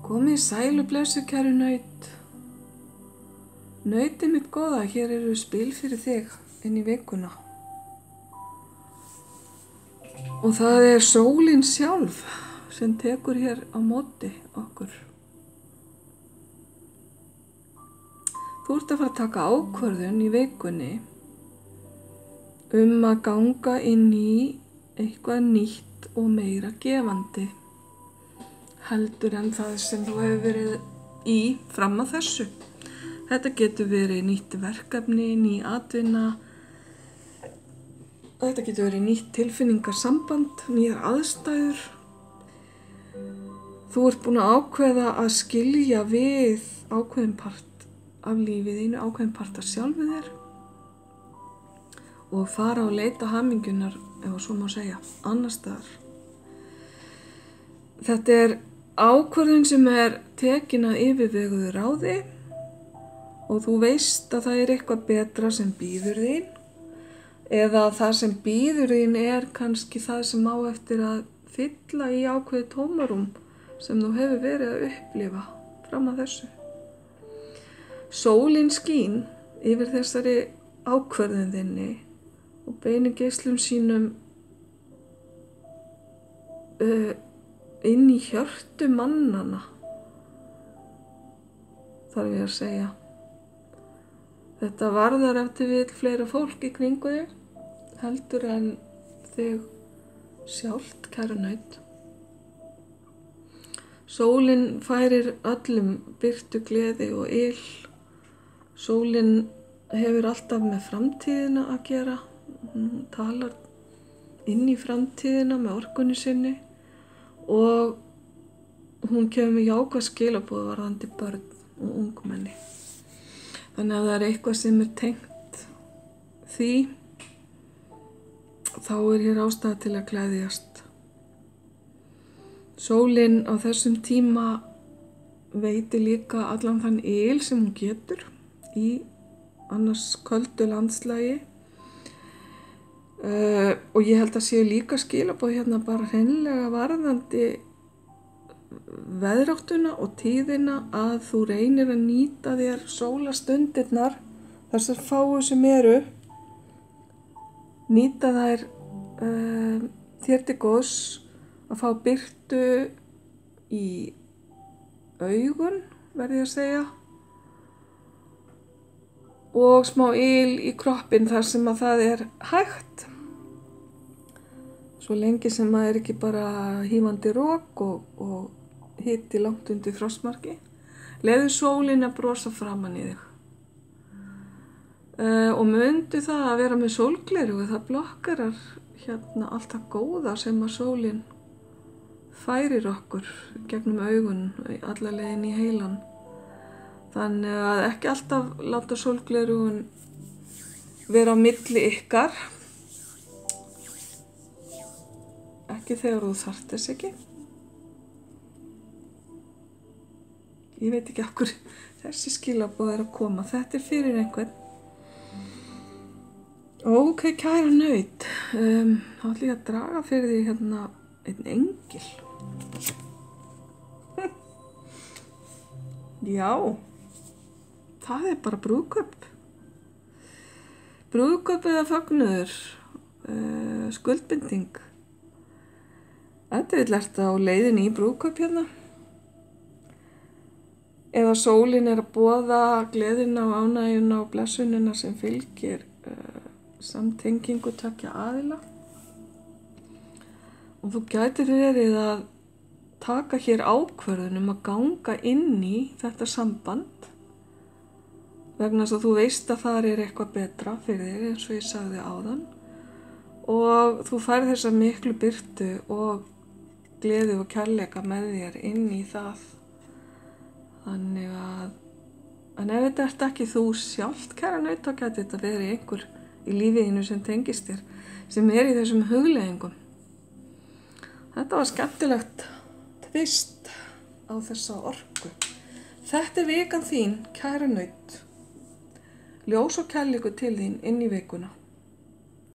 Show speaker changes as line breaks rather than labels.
Komið sælu blessu kæru naut. Nautið mitt góða, hér eru spil fyrir þig inn í vikuna. Og það er sólin sjálf sem tekur hér á móti okkur. Þú ert að fara að taka ákvörðun í vikunni að ganga inn í eitthvað nýtt og meira gefandi heldur en það sem þú hefur verið í fram að þessu. Þetta getur verið nýtt verkefni, ný atvinna, þetta getur verið nýtt tilfinningarsamband, nýjar aðstæður. Þú ert búin að ákveða að skilja við ákveðin part af lífið þínu, ákveðin part af sjálfu þér og fara og leita hamingjunar, ef svo má segja, annars staðar. Þetta er ákvörðun sem er tekin að yfirveguðu ráði og þú veist að það er eitthvað betra sem bíður þín eða það sem bíður þín er kannski það sem á eftir að fylla í ákveðið tómarúm sem þú hefur verið að upplifa fram að þessu. Sólin skín yfir þessari ákvörðun þinni og beinir geislum sínum inn í hjörtu mannana, þarf ég að segja. Þetta varðar eftir vill fleira fólk í kringu þig, heldur en þig sjálft, kæra naut. Sólin færir öllum birtu gleði og yl. Sólin hefur alltaf með framtíðina að gera. Hún talar inn í framtíðina með orkunni sinni og hún kemur með jákvæð skilaboð varðandi börn og ungmenni. Þannig að það er eitthvað sem er tengt því, þá er hér ástæða til að gleðjast. Sólin á þessum tíma veitir líka allan þann yl sem hún getur í annars köldu landslagi. Og ég held að séu líka skilaboð hérna bara hreinlega varðandi veðráttuna og tíðina að þú reynir að nýta þér sólastundirnar, þessar fáu sem eru, nýta þær þér til góðs að fá birtu í augun, verð ég að segja, og smá yl í kroppinn þar sem að það er hægt. Svo lengi sem það er ekki bara hífandi rok og hiti langt undir frostmarki. Leyfðu sólin að brosa framan í þig. Og mundu það að vera með sólgleru, það blokkarar hérna allt það góða sem að sólin færir okkur gegnum augun alla leiðin í heilan. Þannig að ekki alltaf láta sólgleraugun vera á milli ykkar. Ekki þegar þú þarft þess ekki. Ég veit ekki af hverju þessi skilaboð er að koma. Þetta er fyrir einhvern. Ok, kæra naut. Þá ætla ég að draga fyrir því hérna einn engil. Já. Það er bara brúðkaup. Brúðkaup eða fögnuður, skuldbinding. Þetta vill ertu á leiðinni í brúðkaup hérna. Eða sólin er að boða gleðina og ánægjuna og blessunina sem fylgir samtengingu tveggja aðila. Og þú gætir verið að taka hér ákvörðun að ganga inn í þetta samband vegna þess að þú veist að það er eitthvað betra fyrir þig eins og ég sagði áðan og þú færð þessa miklu birtu og gleði og kærleika með þér inn í það. Þannig að en ef þetta ert ekki þú sjálft, kæra naut, þá gæti þetta verið einhver í lífiðinu sem tengist þér, sem er í þessum hugleiðingum. Þetta var skemmtilegt tvist á þessa orku. Þetta er vikan þín, kæra naut. Ljós og kærleikur til þín inn í vikuna.